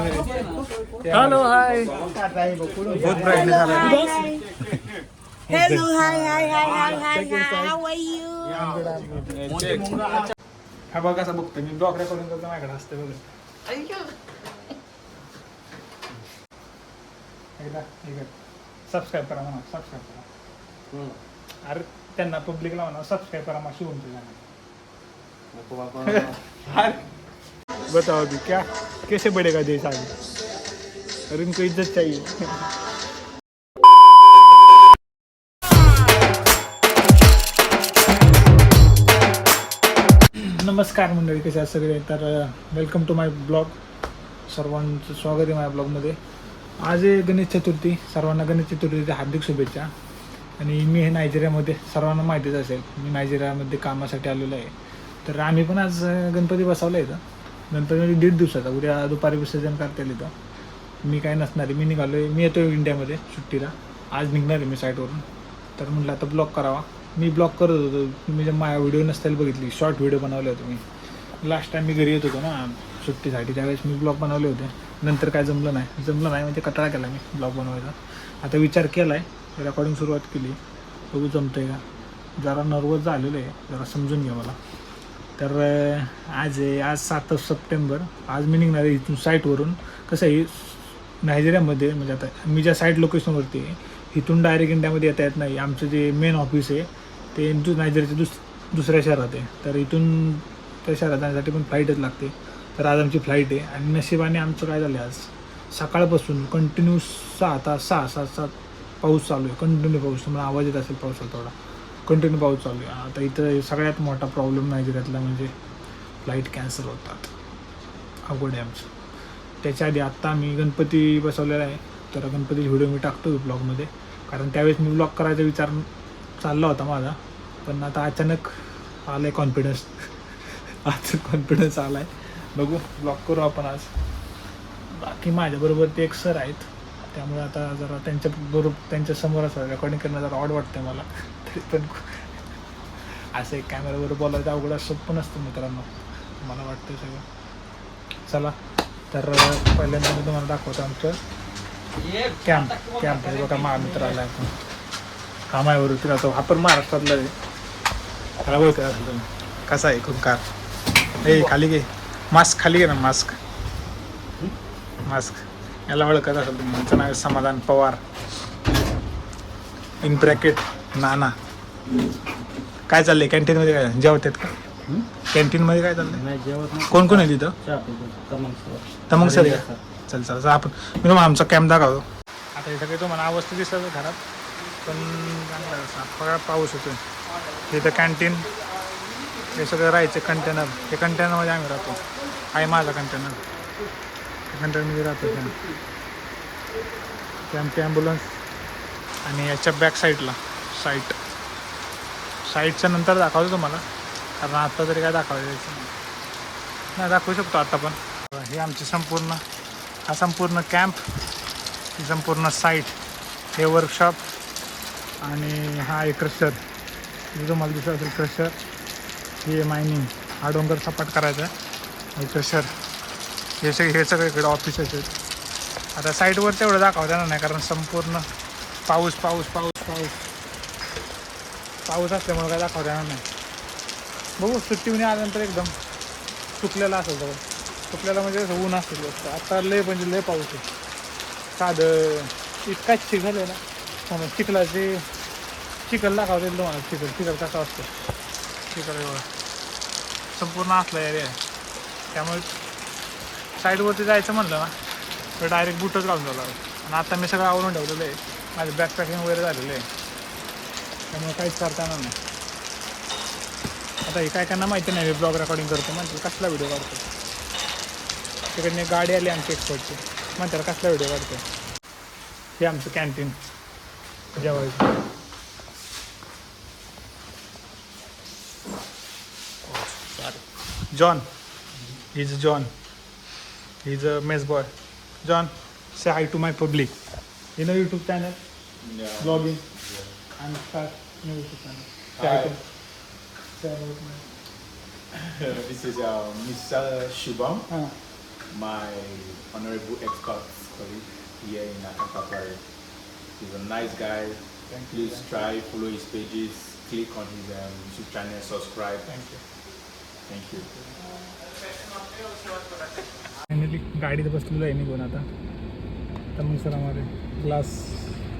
Hello hi बहुत brightness आला Hello, hi. How are you? हा बघा कसा बघतोय मी ब्लॉग रेकॉर्डिंग करतो माझ्याकडे असते बघ एकदा सबस्क्राईब करा म्हणा सबस्क्राईब करा अरे त्यांना पब्लिकला म्हणा सबस्क्राईब करा मग शिवून बताओ अभी क्या कैसे बढ़ेगा देश आगे और इनको इज्जत चाहिए नमस्कार मंडळी कसे आहेत सगळे तर वेलकम टू माय ब्लॉग सर्वांचं स्वागत आहे माझ्या ब्लॉगमध्ये आज आहे गणेश चतुर्थी सर्वांना गणेश चतुर्थीच्या हार्दिक शुभेच्छा आणि मी हे नायजेरियामध्ये सर्वांना माहितीच असेल मी नायजेरियामध्ये कामासाठी आलेलो आहे तर आम्ही पण आज गणपती बसवला आहे गणपतीमध्ये 1.5 दिवसाचा उद्या दुपारी विसर्जन करता येईल इथं मी काय नसणार आहे मी निघालो आहे मी येतो इंडियामध्ये सुट्टीला आज निघणार आहे मी साईटवरून तर म्हटलं आता ब्लॉग करावा मी ब्लॉग करत होतो तुम्ही जे माझ्या व्हिडिओ नसताना बघितली शॉर्ट व्हिडिओ बनवले होते मी लास्ट टाईम मी घरी येत होतो ना सुट्टीसाठी त्यावेळेस मी ब्लॉग बनवले होते नंतर काय जमलं नाही म्हणजे कंटाळा केला मी ब्लॉग बनवायचा आता विचार केला आहे रेकॉर्डिंग सुरुवात केली बघू जमतं आहे का जरा नर्वस झालेलं आहे जरा समजून घ्या मला तर आज 7 सप्टेंबर आज मी निघणार आहे इथून साईटवरून कसं आहे नायजेरियामध्ये म्हणजे आता मी ज्या साईट लोकेशनवरती आहे इथून डायरेक्ट इंडियामध्ये येता येत नाही आमचं जे मेन ऑफिस आहे ते नायजेरियाच्या दुसऱ्या शहरात आहे तर इथून त्या शहरात जाण्यासाठी पण फ्लाईटच लागते तर आज आमची फ्लाईट आहे आणि नशिबाने आमचं काय झालं आज सकाळपासून कंटिन्यू 6 पाऊस चालू आहे कंटिन्यू पाऊस तुम्हाला आवाज येत असेल पावसाला थोडा कंटिन्यू पाऊस चालू आहे आता इथं सगळ्यात मोठा प्रॉब्लेम नायजेरियातला म्हणजे फ्लाईट कॅन्सल होतात अवघड आहे आमचं त्याच्या आधी आत्ता मी गणपती बसवलेला आहे तर गणपतीचे व्हिडिओ मी टाकतो ब्लॉगमध्ये कारण त्यावेळेस मी ब्लॉग करायचा विचार चालला होता माझा पण आता अचानक आला आहे कॉन्फिडन्स आला आहे बघू ब्लॉग करू आपण आज बाकी माझ्याबरोबर ते एक सर आहेत त्यामुळे आता जरा त्यांच्या समोर असं रेकॉर्डिंग करणं जरा ऑड वाटतं मला तरी पण असं एक कॅमेरावर बोलायचं अवघड सोपं नसतं मित्रांनो मला वाटतं सगळं चला तर पहिल्यांदा मी तुम्हाला दाखवतो आमचं कॅम्प आहे बघा महामित्र आला आपण कामावरती राहतो हा पण महाराष्ट्रातला आहे त्याला बोलतो असेल तुम्ही कसा आहे खूप कार ए खाली घे मास्क खाली घे ना मास्क याला ओळखत असेल तुम्ही त्यांचं नाव समाधान पवार इन ब्रॅकेट नाना काय चाललंय कॅन्टीनमध्ये काय जेवतात का कॅन्टीनमध्ये काय चाललंय कोण कोण आहे तिथं तमंग सर चल आपण मी तुम्हाला आमचा कॅम्प दाखवतो आता इथं काही तुम्हाला अवस्था दिसत घरात पण चांगला असा पाऊस होतो इथं कॅन्टीन हे सगळं राहायचं कंटेनर हे कंटेनरमध्ये आम्ही राहतो आहे माझा कंटेनरमध्ये राहतो कॅम्पची ॲम्ब्युलन्स आणि याच्या बॅक साईडला साईटच्या नंतर दाखवतो तुम्हाला कारण आत्ता तरी काय दाखवायचं नाही दाखवू शकतो आत्ता पण हे आमची संपूर्ण कॅम्प ही संपूर्ण साईट हे वर्कशॉप आणि हा एक क्रशर हे तुम्हाला दिसत असेल क्रशर हे मायनिंग हा डोंगर सपाट करायचा हे क्रशर हे सगळे इकडे ऑफिसेस आहेत आता साईटवर तेवढं दाखवता येणार नाही कारण संपूर्ण पाऊस असल्यामुळे काय दाखवता येणार नाही बघू सुट्टीने आल्यानंतर एकदम सुकलेला असेल सगळं सुकलेला म्हणजे ऊन असेल आता लय पाऊस आहे साधं इतकाच चिखल आहे ना चिखल दाखवता येईल तुम्हाला चिखल कसा असतो चिखल एवढं संपूर्ण असला एरिया आहे त्यामुळे साईडवरती जायचं म्हणलं ना तर डायरेक्ट बुटच घालून जावं आणि आता मी सगळं आवरून ठेवलेलं आहे माझं बॅग पॅकिंग वगैरे झालेलं आहे त्यामुळे काहीच करता येणार नाही आता हे काय त्यांना माहिती नाही मी ब्लॉग रेकॉर्डिंग करतो म्हणजे कसला व्हिडिओ काढतो तिकडे गाडी आली आमची एक्सपर्टची म्हणतात कसला व्हिडिओ काढतो हे आमचं कॅन्टीन जेवायचं John. He's a mess boy. John, say hi to my public. You know YouTube channel? Yeah. Vlogging? Yeah. And start new YouTube channel. Say hi. Say hi to my... This is Mr. Shubham. my honorable ex-colleague here in Akanka Prairie. He's a nice guy. Please try, follow his pages, click on his YouTube channel, subscribe. Thank you. Finally गाडीत बसलेलो आहे निघून आता. तर मग sir हमारे glass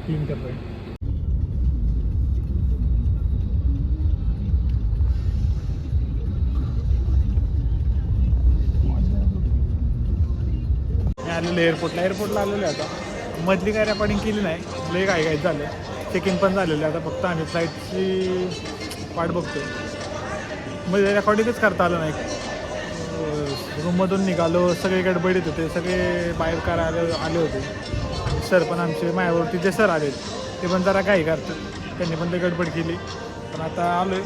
clean कर रहे हैं. आलेलो एअरपोर्टला आलेलो आहे आता. मधली काय रेकॉर्डिंग केली नाही, लय काय झालं. चेक इन पण झालेलं आहे आता. फक्त आम्ही फ्लाईटची वाट बघतोय. म्हणजे रेकॉर्डिंगच करता आलं नाही. रूममधून निघालो, सगळे गडबडीत होते, सगळे बाहेर करायला आले होते. सर पण आमचे माझ्यावरती जे सर आले ते पण जरा काही करतात, त्यांनी पण ते गडबड केली. पण आता आलो आहे,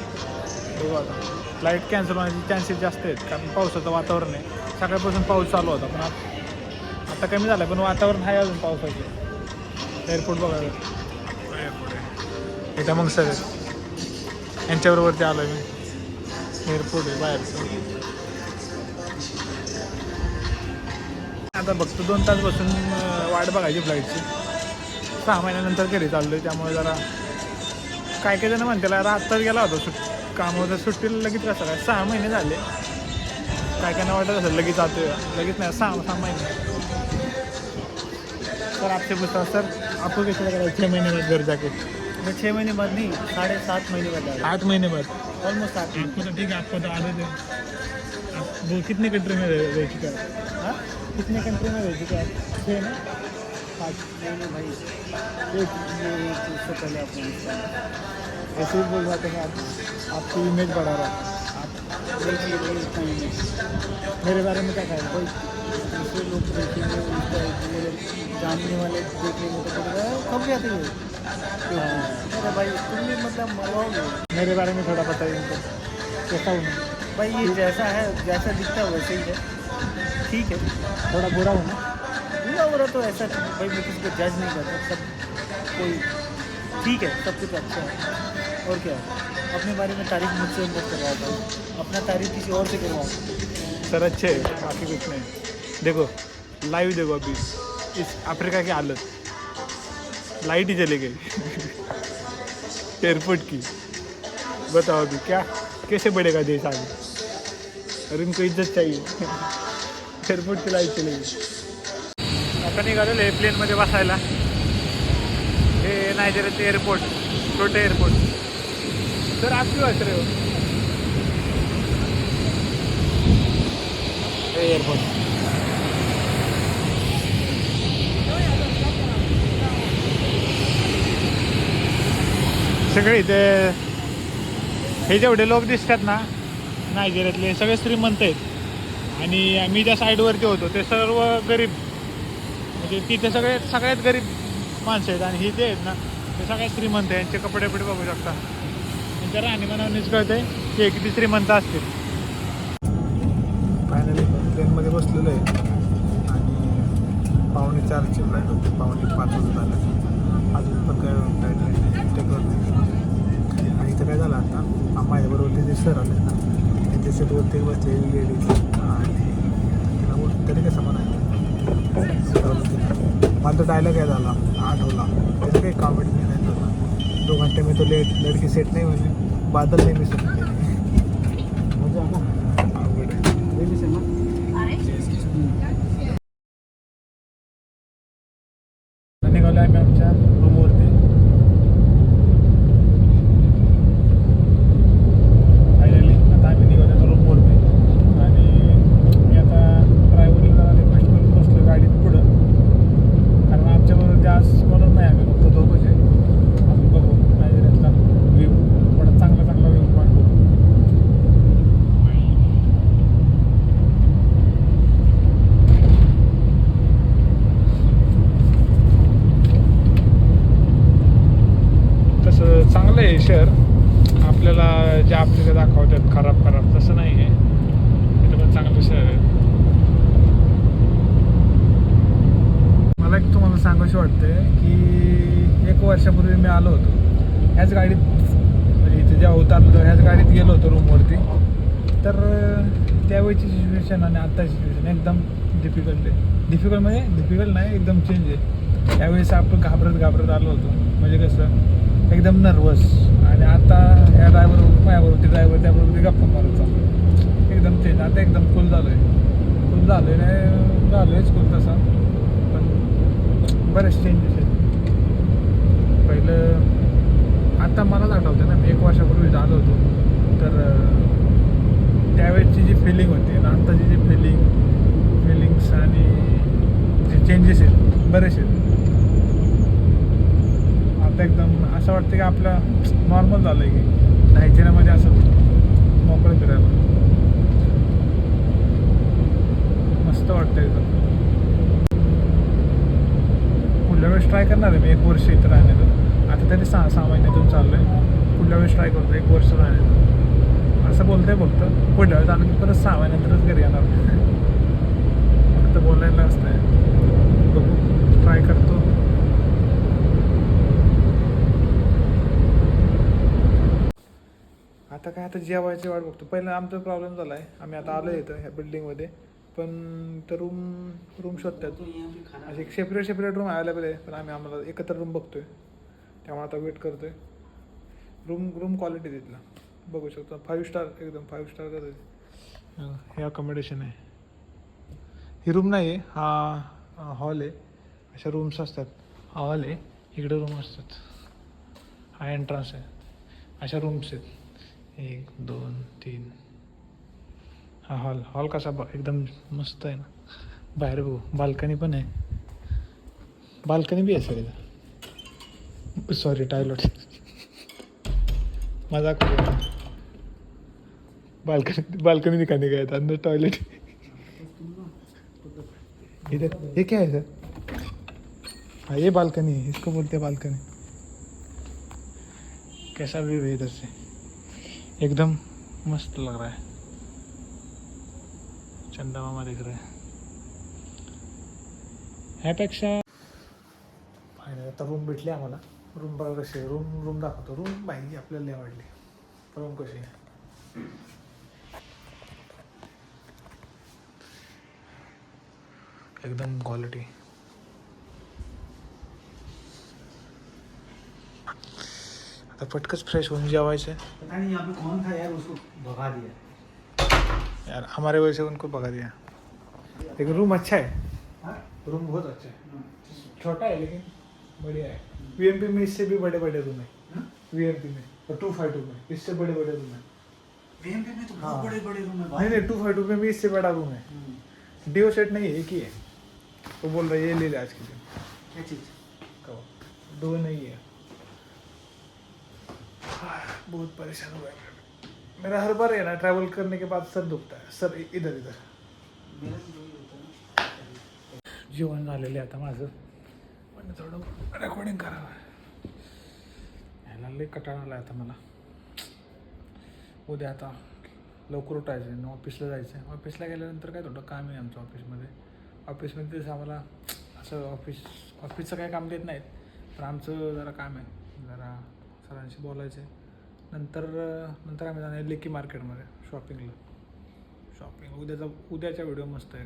बघू आता. फ्लाईट कॅन्सल होण्याचे चान्सेस जास्त आहेत, कारण पावसाचं वातावरण आहे. सकाळपासून पाऊस चालू होता, पण आता कमी झालं, पण वातावरण आहे अजून पावसाचं. एअरपोर्ट बघायला एअरपोर्ट आहे इथं. मग सर यांच्याबरोबरती आलो आहे मी. एअरपोर्ट आहे बाहेरचं. आता बघतो 2 तास बसून वाट बघायची फ्लाईटची. 6 महिन्यानंतर घरी चाललो आहे, त्यामुळे जरा काय जण म्हणते आत्ताच गेला होता कामावर. सुट्टीला लगेच कसं काय 6 महिने झाले. काय वाटत असेल लगेच जातोय, लगेच नाही. 6 महिने. सर आपसे पूछता सर आपको कैसे लग रहा है 6 महीने बाद घर जाके? 6 महीने बाद नहीं, 7.5 महीने बाद. 8 महीने बाद. ऑलमोस्ट 8 महीने. आपको तो ठीक है, आपको तो आदत है. आप वो कितने कंट्री में रह चुका है? हाँ, कितने कंट्री में रह चुका है? 6 ना 5? नहीं भाई, एक उससे पहले आपने ऐसे ही बोल रहा था मैं आपकी इमेज बढ़ा रहा था. मेरे बारे में क्या कहें? कोई दूसरे लोग देखेंगे, जानने वाले देखेंगे तो पड़ेगा कब जाते हो. अरे भाई तुम भी मतलब मरवाओगे. मेरे बारे में थोड़ा बताइए इनको, कैसा हूँ मैं? भाई ये जैसा है, जैसा दिखता है वैसे ही है. ठीक है, थोड़ा बुरा हूँ ना? बुरा बुरा तो ऐसा भाई मैं किसी को जज नहीं करता. सब कोई ठीक है, सब कुछ अच्छा है. और क्या है, अपने बारे में तारीफ मुझसे मत करवाओ भाई, अपना तारीफ किसी और से करवाओ. सर अच्छे है, बाकी कुछ नहीं. देखो लाइव देखो अभी इस अफ्रीका की हालत. लाइट ही चली गई एयरपोर्ट की. बताओ अभी क्या कैसे बढ़ेगा देश आगे. और इनको इज्जत चाहिए. एयरपोर्ट की लाईट चली गई. आता निघालेलं आहे प्लेनमध्ये बसायला. हे नायजेरियाचं एअरपोर्ट, छोटं एअरपोर्ट. सर आप क्यों हंस रहे हो? एअरपोर्ट सगळे इथे हे जेवढे लोक दिसतात ना नायजेरियातले, सगळे श्रीमंत आहेत. आणि आम्ही ज्या साईडवरती होतो ते सर्व गरीब. म्हणजे तिथे सगळ्यात गरीब माणसं आहेत. आणि ही जे आहेत ना ते सगळ्यात श्रीमंत आहे. यांचे कपडे बघू शकता. त्यांच्या राहणीमानानेच कळतंय की हे किती श्रीमंत असतील. फायनली ट्रेनमध्ये बसलेलो आहे. आणि 3:45ची फ्लाईट होती. 4:45 झालं. अजून पण काय फ्लाईट नाही ते करतो. आणि इथं काय झालं आता माझ्याबरोबर ते जे सर आले ना त्यांच्या सीटवरती बसले लेडीज. आणि तिला तरी कसं म्हणायचं माझा डायलॉग काय झाला आठवला. त्याचं काही कॉमेडी नाही झालं. 2 घंटे में तो लड़की सेट नहीं म्हणजे बादल नाही मी सेट केली. मजा ना आवड आहे. निघालो आहे आम्ही आमच्या रूमवरती. फायनली आता आम्ही निघालो रूमवरती. आणि मी आता ड्रायव्हरला रिक्वेस्ट करून बसलो गाडीत पुढं, कारण आमच्याबरोबर ते आज कोणच नाही. आम्ही फक्त दोघंच आहे. आम्ही बघू नायजेरियातला व्ह्यू, थोडा चांगला व्ह्यू पॉईंट बघू. तसं चांगलं आहे शहर. आपल्याला जे आपल्याला दाखवतात खराब तसं नाही आहे. इथं पण चांगलं शहर आहे. मला एक तुम्हाला सांगायचं वाटतं की 1 वर्षापूर्वी मी आलो होतो ह्याच गाडीत. म्हणजे इथे जेव्हा उतरलो ह्याच गाडीत गेलो होतो रूमवरती. तर त्यावेळीची सिच्युएशन आणि आत्ताची सिच्युएशन एकदम डिफिकल्ट आहे. डिफिकल्ट नाही, एकदम चेंज आहे. त्यावेळेस आपण घाबरत आलो होतो, म्हणजे कसं एकदम नर्वस. आणि आता ह्या माझ्याबरोबर त्याबरोबर गप्पा मारत चाललो, एकदम चेंज. आता एकदम कूल झालो आहे नाही झालोयच कूल तसा, पण बरेच चेंजेस आहेत. पहिलं आता मलाच आठवतं ना, मी 1 वर्षापूर्वी आलो होतो, तर त्यावेळेसची जी फिलिंग होती आणि आत्ताची जी फिलिंग्स आणि जे चेंजेस आहेत बरेच आहेत. आता एकदम असं वाटतं की आपलं नॉर्मल झालं आहे की नायजेरियामध्ये असं मोकळं फिरायला मस्त वाटतं एकदम. पुढल्या वेळेस ट्राय करणार आहे मी 1 वर्ष इथं राहण्याचं. आता तरी 6 महिन्यातून चाललं आहे. पुढल्या वेळेस ट्राय करतो 1 वर्ष राहण्याचं. असं पुढल्या वेळेस आलं की परत 6 महिन्यानंतरच घरी येणार. फक्त बोलायला असतं, बघू ट्राय करतो. आता जेवायची वाट बघतो. पहिलं आमचा प्रॉब्लेम झाला आहे, आम्ही आता आलो इथं ह्या बिल्डिंगमध्ये, पण तर रूम शोधतात. असे एक सेपरेट रूम अवेलेबल आहे, पण आम्हाला एकत्र रूम बघतोय, त्यामुळे आता वेट करतोय. रूम क्वालिटी तिथला बघू शकतो, 5 स्टार एकदम 5 स्टार करत. हे अकोमोडेशन आहे, ही रूम नाही आहे, हा हॉल आहे. अशा रूम्स असतात, हा हॉल आहे, इकडे रूम असतात, हा एंट्रन्स आहे. अशा रूम्स आहेत 1 2 3. हा हॉल कसा एकदम मस्त आहे ना. बाहेर बघू, बाल्कनी पण आहे, बाल्कनी बी आहे सर इथं. सॉरी, टॉयलेट मजाक होतो. बाल्कनी दिखाने गया था, अंदर टॉयलेट. इधर ये क्या है सर? हाँ ये बालकनी है, इसको बोलते हैं बालकनी. कैसा व्यू है इधर से, एकदम मस्त लग रहा है. चंदा मामा दिख रहा है. ह्यापेक्षा फायनल आता रूम भेटली आम्हाला. रूम बघा कशी आहे, रूम दाखवतो. रूम पाहिजे आपल्याला लय आवडली. रूम कशी आहे, एकदम क्वालिटी. आता पटकच फ्रेश होऊन जेवायचं. पता नहीं यहाँ पे कौन था यार, उसको भगा दिया यार हमारे वजह से उनको भगा दिया. लेकिन रूम अच्छा है, रूम बहुत अच्छा है. छोटा है लेकिन बढ़िया है. वीएमपी में इससे भी बड़े रूम है. वीएमपी में और 252 में इससे बड़े रूम है. वीएमपी में तो बहुत बड़े रूम है नहीं 252 में भी इससे बड़ा रूम है. डीओ सेट नहीं है, एक ही है. तो बोल रहा है ये ले ले आज के दिन. क्या चीज़? दो नहीं है. बहुत परेशान हुआ है मेरा. हर बार है ना ट्रैवल करने के बाद सर दुखता है. सर इधर जेवण झालेलं आहे आता माझं, पण थोडं रेकॉर्डिंग करावं. ह्याला लई कंटाळा आला आता मला. उद्या आता लवकर उठायचं आहे, ऑफिसला जायचं आहे. ऑफिसला गेल्यानंतर काय थोडं काम आहे आमचं ऑफिसमध्ये तसं आम्हाला असं ऑफिसचं काही काम देत नाहीत, पण आमचं जरा काम आहे, जरा सरांशी बोलायचं आहे. नंतर आम्ही जाणार लेकी मार्केटमध्ये शॉपिंग. उद्याच्या व्हिडिओ मस्त आहे.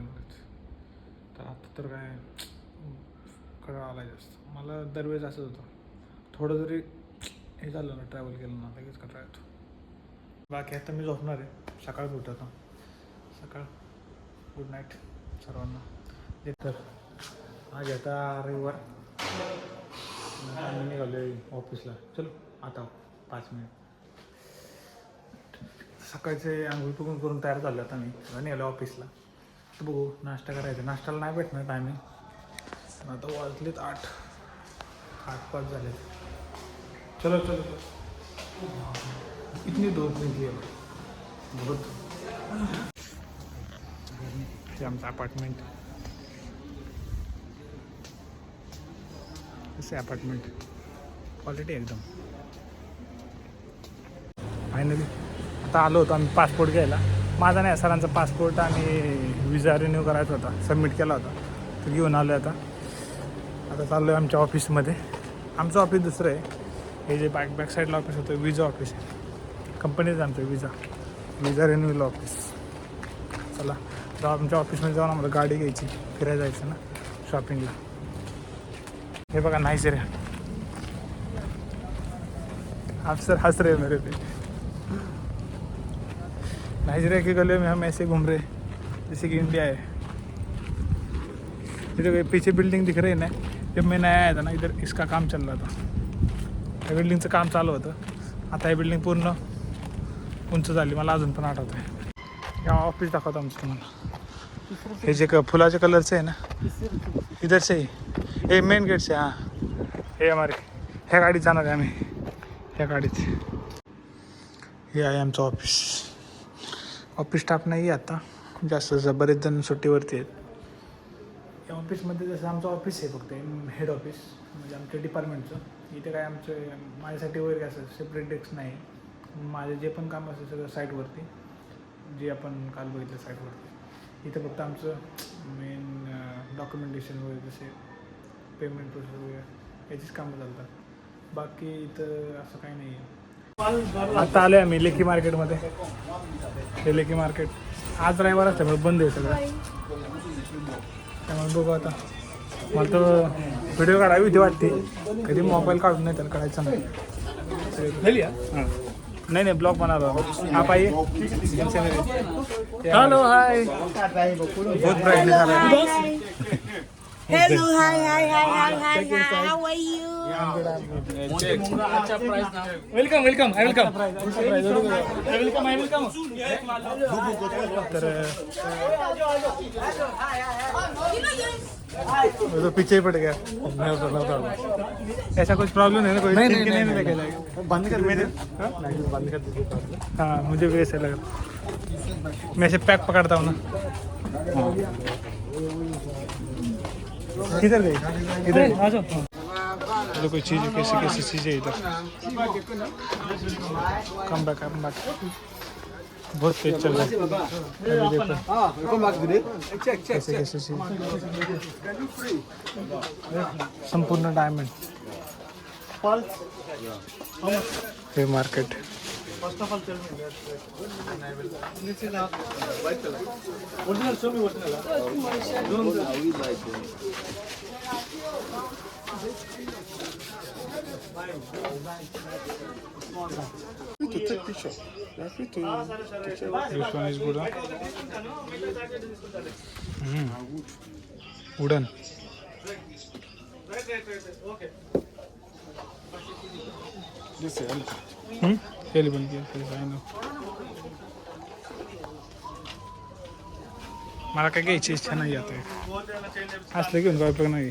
तर आता तर काय कळा आला जास्त. मला दरवेळेस असंच होतं, थोडं जरी हे झालं ना ट्रॅव्हल केलं ना लगेच कंटाळा येतो. बाकी आता मी झोपणार आहे, सकाळ उठतो. सकाळ गुड नाईट सर्वांना. तर आज आता रविवार, आम्ही निघालो ऑफिसला. चलो आता 5 मिनिट. सकाळचे आंघोळ पिकून करून तयार झालो आता मी निघालो ऑफिसला. तर बघू नाश्ता करायचा. नाश्त्याला नाही भेटणार टायमिंग. आता वाजलेत 8:05 झाले. चलो इतनी धूप निकली है बहुत. हे आमचं अपार्टमेंट. असे अपार्टमेंट क्वालिटी एकदम. फायनली आता आलो होतो आम्ही पासपोर्ट घ्यायला. माझा नाही, सरांचा पासपोर्ट आणि विजा रिन्यू करायचा होता, सबमिट केला होता, तो घेऊन आलो आहे. आता चाललो आहे आमच्या ऑफिसमध्ये. आमचं ऑफिस दुसरं आहे. हे जे बॅक साईडला ऑफिस होतं विजा ऑफिस आहे, कंपनीच आमचं विजा रिन्यूअल ऑफिस. चला तर आमच्या ऑफिसमध्ये जाऊन आम्हाला गाडी घ्यायची, फिरायला जायचं ना शॉपिंगला. हे बघा नाइजीरिया. आप सर हंस रहे मेरे पे. नाइजीरिया के गले में हम ऐसे घूम रहे जैसे कि इंडिया है. ये जो पीछे बिल्डिंग दिख रही है ना, जब मैं नया आया था ना इधर इसका काम चल रहा था. त्या बिल्डिंगचं काम चालू होतं. आता ही बिल्डिंग पूर्ण उंच झाली. मला अजून पण आठवतं आहे. या ऑफिस दाखवतो आमचं तुम्हाला. हे जे फुलाच्या कलरचं आहे ना, इधर से हे मेन गेट से. हां हे हमारे ह्या गाडीत जाणार आहे आम्ही. ह्या गाडीत हे आहे आमचं ऑफिस. ऑफिस स्टाफ नाही आहे आता जास्त, बरेच जण सुट्टीवरती आहेत. या ऑफिसमध्ये जसं आमचं ऑफिस आहे फक्त हेड ऑफिस म्हणजे आमच्या डिपार्टमेंटचं. इथे काय आमचं माझ्यासाठी वगैरे असं सेपरेट डेस्क नाही. माझे जे पण काम असेल सगळं साईटवरती, जे आपण काल बघितलं साईटवरती. इथं फक्त आमचं मेन डॉक्युमेंटेशन वगैरे जसे पेमेंट प्रोसेस वगैरे याचीच कामं चालतात. बाकी इथं असं काही नाही आहे. आता आलो आहे आम्ही लेकी मार्केटमध्ये. हे लेकी मार्केट आज रविवार असल्यामुळे बंद आहे सगळं. त्यामुळे बघू आता. मला तर व्हिडिओ काढावी होती वाटते, कधी मोबाईल काढून नाही त्याला काढायचं नाही. नहीं नहीं ब्लॉग बना रहा हूँ. आप आइए. Hello hi. बहुत ब्राइटनेस आ रहा है. Hello, hi. How are you? Welcome welcome. I welcome. I welcome. तर तो पीछे ही पड़ गया. ऐसा कुछ प्रॉब्लम है ना? कोई नहीं लगेगा. बंद कर मेरे. बंद कर दीजिए. हाँ मुझे भी ऐसा लगा. मैं ऐसे पैक पकड़ता हूँ ना. किधर गई? इधर आ जाओ. चलो कोई चीज़ कैसी चीज़ है इधर. Come back. बहुत तेज चल रहा है. अभी देखो कैसे चीज़. संपूर्ण डायमंड हे market. First of all, tell me that. This is not white color. Original, show me original. To take picture. You are free to This one is good. Wooden. Okay. this is केली बंद KIA. मला काय घ्यायची इच्छा नाही आता. असलं घेऊन काय उपयोग नाही.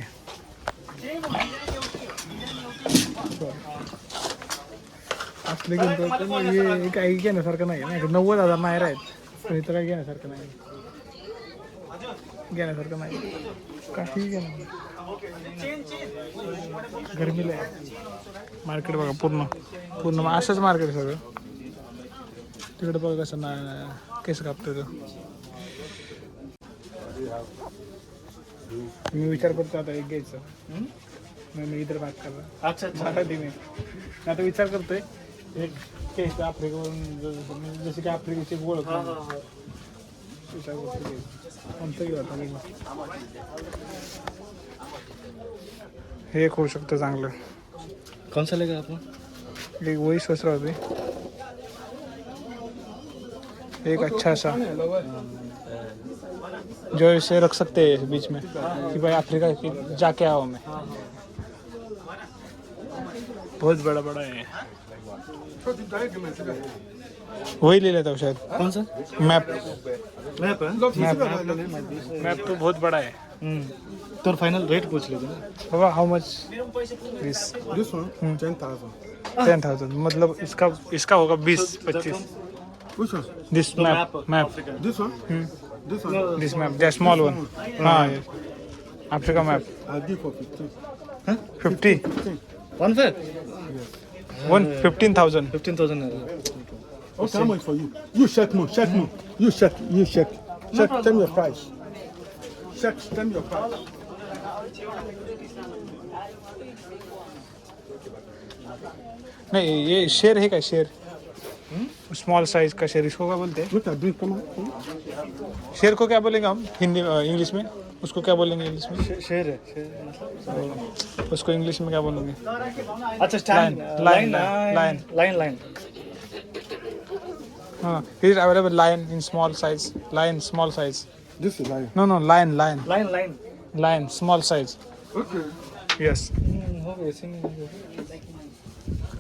असलं घेऊन काय उपयोग नाही. हे काही घेण्यासारखं नाही. 90,000 नायर आहेत पण इथं काही घेण्यासारखं नाही. काही घेणं गरमीला आहे. मार्केट बघा पूर्ण असंच मार्केट सगळं. तिकडे बघा कसं ना केस कापतो. मी विचार करतो आता एक घ्यायचं. मी इतर बात कर रहा. अच्छा. मराठी में आता विचार करतोय एक केस आफ्रिकेवरून जसे की आफ्रिकेची ओळख विचार करतो कोणतं घेऊ आता. हे एक होऊ शकतं चांगलं. कौन सा लेगा आपको? एक वही सोच रहा अभी. एक अच्छा सा जो इसे रख सकते हैं बीच में कि भाई अफ्रीका की जाके आओ. मैं बहुत बड़ा है. वही ले लेता हूँ शायद. कौन सा? मैप मैप तो बहुत बड़ा है. तो फाइनल रेट पूछ लेते ना. बाबा हाउ मच दिस? this one 10,000. 10,000 मतलब इसका होगा 20-25. Which one? This map This one? This one? This map the small one. हाँ Africa map. I'll give for 15. 50 one fair 15,000. 15,000. Okay, how much for you? You check me. You check. Tell me your price. Tell me your price. नहीं ये शेर है क्या? शेर small size का शेर, इसको क्या बोलते हैं? Look at drink, come on. शेर को क्या बोलेंगे हम हिंदी इंग्लिश में? उसको क्या बोलेंगे इंग्लिश में? शेर है, उसको इंग्लिश में क्या बोलेंगे? अच्छा स्टैंड, Lion. लाइन हाँ, here is available lion in small size. Lion small size. This is lion. No, lion. Line Small size. Okay. Yes. हो गए सिंग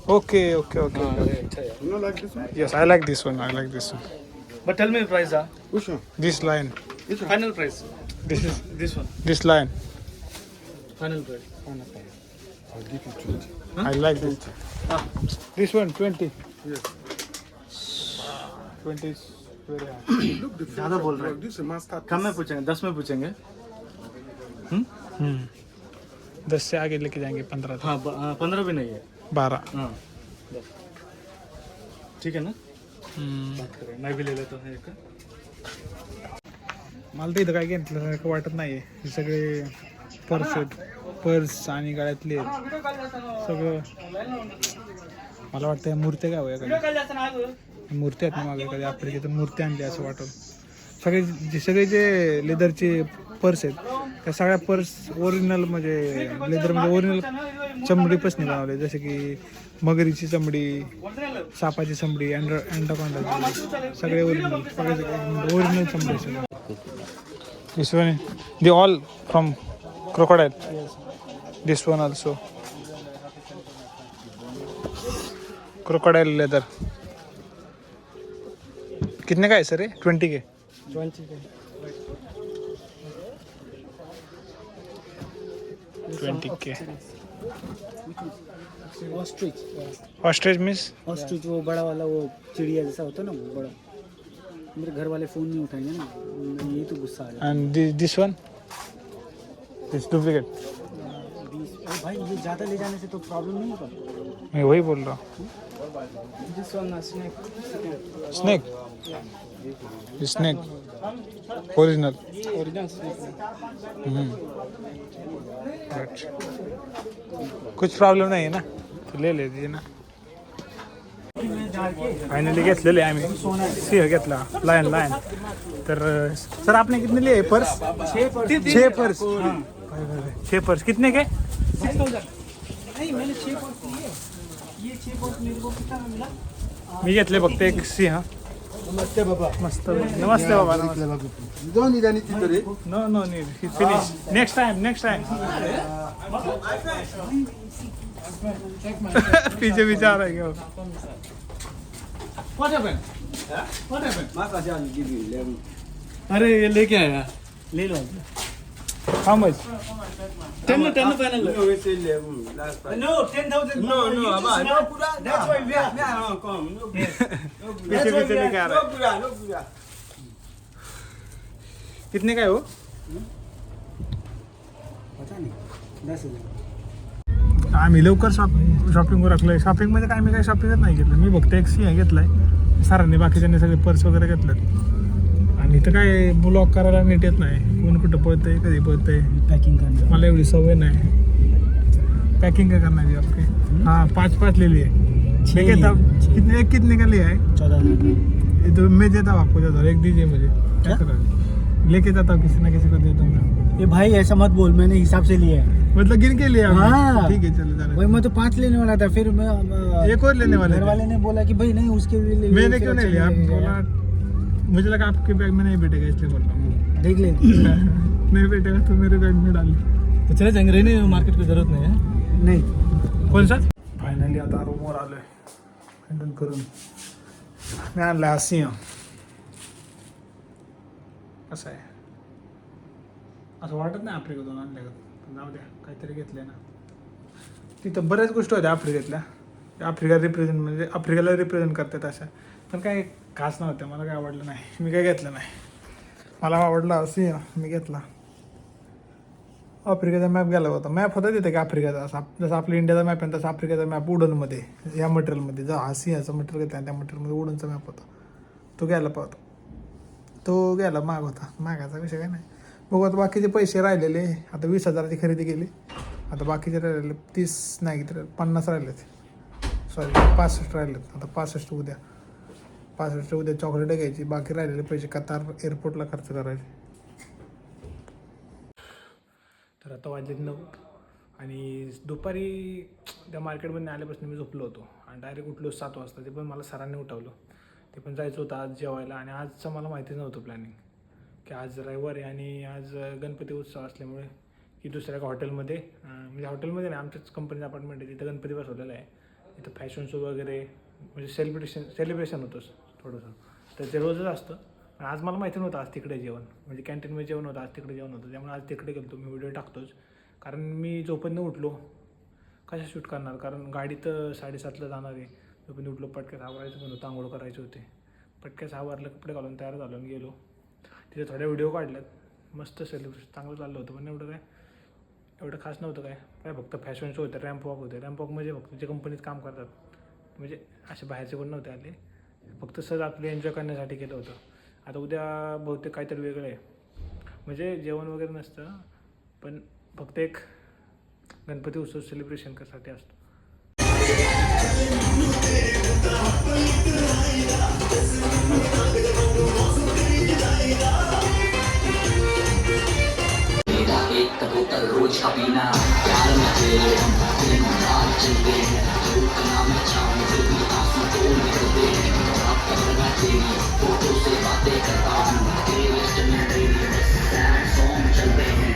Okay. अच्छा है You know like this one? Yes, I like this one. But tell me price Which one? This lion. Which one? Final price This is this one this lion. Final price I'll give you 20. I like this. This one 20. Yes. 20 is very high. Look, the ज़्यादा बोल रहे हैं। This is a master. कम में पूछेंगे 10 में पूछेंगे 10 से आगे लेके जाएंगे 15 हाँ 15 भी नहीं है 12. हाँ ठीक है ना बात करें मैं भी ले लेता हूँ एक मला तर इथं काय घेतल्यासारखं वाटत नाही हे सगळे पर्स आणि गळ्यातले आहेत. सगळं मला वाटतं मूर्त्या काय होया कधी मूर्ती आहेत ना मागे कधी आफ्रिकेतून मूर्ती आणली असं वाटतं. सगळे जे लेदरचे पर्स आहेत त्या सगळ्या पर्स ओरिजिनल म्हणजे लेदर म्हणजे ओरिजिनल चमडीपासून बनवले, जसे की मगरीची चमडी, सापाची चमडी, अँडाकोंडाची, सगळे ओरिजिनल चमडी सगळं. This one, they all from crocodile. Yes. This one also. Crocodile leather. कितने का है सर ये? 20 K. 20 K 20 K. Ostrich Ostrich means? Ostrich वो बड़ा वाला वो चिड़िया जैसा होता है ना वो बड़ा. मेरे घर वाले फोन नहीं उठाएंगे ना, यही तो गुस्सा आ रहा And this one? This duplicate. है भाई. ये ज़्यादा ले जाने से तो प्रॉब्लम नहीं होगा. मैं वही बोल रहा हूँ. This one snake Snake. Snake. Original. Original snake अच्छा. कुछ प्रॉब्लेम नाही आहे ना, तर ले दीजिए ना. फायनली घेतलेले आम्ही सिंह घेतला लायन. तर सर आपने कितने लिए पर्स? 6 पर्स. 6 पर्स कितने के? 6000 नहीं मैंने 6 पर्स लिए. ये 6 पर्स मेरे को कितना में मिला? मी घेतले फक्त एक सिंह. Namaste, Baba. मस्त. नमस्ते बाबा. नमस्ते. You don't need anything today. No need. Finish. Next time. पीछे आ रहा है क्या? What happened? What happened? अरे ये लेके आया. ले low. How much? 10 final. No, we say 11 last time. No 10,000. No, Abba, no Pura. That's why we are come. No, पीछे लेके आ रहा है. no Pura. कितने का है वो? पता नहीं 10,000. आम्ही लवकर शॉपिंग राखलंय. शॉपिंगमध्ये काय मी काही शॉपिंगच नाही घेतलं. मी फक्त एक सिंह घेतलाय. सरांनी बाकीच्यांनी सगळे पर्स वगैरे घेतलेत. आणि इथं काय ब्लॉक करायला नीट येत नाही. कोण कुठं पळतंय कधी पळतंय. पैकिंग करना. मला एवढी सवय नाही. पैकिंग क्या करना है आपके? हाँ 5 ले लिए. कितने का लिया है? 14,000. ये तो मैं देता हूँ आपको, देता हूँ. एक दीजिए मुझे. क्या कर रहे हो? लेके जाता हूँ किसी ना किसी को देता हूँ. ये भाई ऐसा मत बोल, मैंने हिसाब से लिया है. मतलब गिन के लिया आपने? हाँ. ठीक है चलो जाने. भाई मैं तो 5 लेने वाला था, फिर मैं एक और लेने वाले घर थे. वाले ने बोला कि भाई नहीं उसके लिए ले. मैंने क्यों नहीं लिया? आप बोला मुझे लगा आपके बैग में नहीं बैठेगा इसलिए बोल रहा हूँ. देख ले. नहीं बैठेगा तो मेरे बैग में डाल. तो चले जाएंगे. रहने मार्केट की जरूरत नहीं है. नहीं. कोण सा? फायनली आता रूमवर आलोय हँडल करून. मी आणला हा सिंह. कसं आहे असं वाटत नाही आफ्रिकेतून आणलं का. जाऊ द्या काहीतरी घेतलंय ना. तिथं बऱ्याच गोष्टी होत्या आफ्रिकेतल्या. आफ्रिका रिप्रेझेंट म्हणजे आफ्रिकेला रिप्रेझेंट करतात अशा, पण काय खास नव्हत्या. मला काय आवडलं नाही. मी काय घेतलं नाही. मला आवडला सिंह मी घेतला. आफ्रिकेचा मॅप गेला होता. मॅप होता तिथे का आफ्रिकेचा असा, जसं आपल्या इंडियाचा मॅप आहे तसं आफ्रिकेचा मॅप वुडनमध्ये या मटेरियलमध्ये जो हा सिंहाचा मटेरियल घेतला त्या मटेरियलमध्ये वुडनचा मॅप होता. तो घ्यायला पाहतो. तो घ्यायला माग होता. मागाचा विषय काय नाही. बघू आता बाकीचे पैसे राहिलेले. आता 20,000ची खरेदी केली. आता बाकीचे राहिलेले 30 नाही तर 50 राहिलेत. सॉरी 65 राहिलेत. आता 65 उद्या पासष्ट उद्या चॉकलेट घ्यायची, बाकी राहिलेले पैसे कतार एअरपोर्टला खर्च करायचे. तर आता वाजलेत 9 आणि दुपारी त्या मार्केटमध्ये आल्यापासून मी झोपलो होतो आणि डायरेक्ट उठलो 7 वाजता. ते पण मला सरांनी उठवलं. ते पण जायचं होतं आज जेवायला आणि आजचं मला माहितीच नव्हतं प्लॅनिंग की आज रविवार आहे आणि आज गणपती उत्सव असल्यामुळे की दुसऱ्या एका हॉटेलमध्ये म्हणजे हॉटेलमध्ये नाही, आमच्याच कंपनीचं अपार्टमेंट आहे, तिथं गणपती बसवलेला आहे. तिथं फॅशन शो वगैरे म्हणजे सेलिब्रेशन होतं थोडंसं. तर ते रोजच असतं. पण आज मला माहिती नव्हतं आज तिकडे जेवण म्हणजे कॅन्टीनमध्ये जेवण होतं, आज तिकडे जेवण होतं. त्यामुळे आज तिकडे गेलो. मी व्हिडिओ टाकतोच कारण मी झोपेतनं उठलो कशा शूट करणार, कारण गाडी तर 7:30ला जाणार आहे. झोपेतनं उठलो, पटक्यास आवरायचं म्हणून आंघोळ करायचे होते. पटक्यास आवरलं, कपडे घालून तयार झालो आणि गेलो. तिथे थोड्या व्हिडिओ काढल्यात. मस्त सेलिब्रेशन चांगलं चाललं होतं. पण एवढं खास नव्हतं काय फक्त फॅशन शो होते, रॅम्प वॉक होते. रॅम्प वॉक म्हणजे फक्त जे कंपनीत काम करतात म्हणजे असे बाहेरचे कोण नव्हते आले, फक्त सहज आपले एन्जॉय करण्यासाठी केलं होतं. आता उद्या बहुतेक काहीतरी वेगळं आहे म्हणजे जेवण वगैरे नसतं, पण फक्त एक गणपती उत्सव सेलिब्रेशन करण्यासाठी असतो. एक कबूतर रोज का पीना प्यार में तेरे हम दिन रात चलते हैं तो नाम चाहूं जो भी आंसू तो निकलते हैं रात करना तेरी फोटो से बातें करता हूँ तेरे लिस्ट में मेरी बस सैड सॉन्ग चलते हैं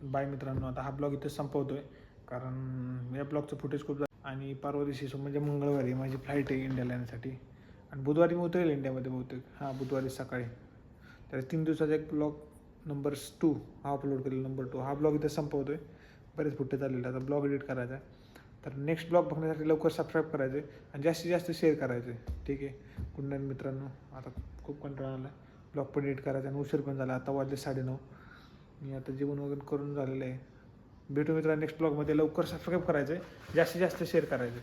बाय मित्रांनो, आता हा ब्लॉग इथं संपवतो आहे कारण या ब्लॉगचं फुटेज खूप झालं आणि परवा दिवशी म्हणजे मंगळवारी माझी फ्लाईट आहे इंडियाला येण्यासाठी आणि बुधवारी मी उतरेल इंडियामध्ये बहुतेक. बुधवारी सकाळी. तर 3 दिवसाचा एक ब्लॉग नंबर 2 हा अपलोड केलेला नंबर 2. हा ब्लॉग इथं संपवतो आहे. बरेच फुटेज आलेले. आता ब्लॉग एडिट करायचा आहे. तर नेक्स्ट ब्लॉग बघण्यासाठी लवकर सबस्क्राईब करायचे आणि जास्तीत जास्त शेअर करायचे. ठीक आहे. गुड नाईट मित्रांनो. आता खूप कंटाळा आला आहे. ब्लॉग पण एडिट करायचा आणि उशीर पण झाला. आता वाजले 9:30. मी आता जेवण वगैरे करून झालेलं आहे. भेटू मित्रांनो नेक्स्ट ब्लॉगमध्ये. लवकर सबस्क्राईब करायचं आहे, जास्तीत जास्त शेअर करायचं.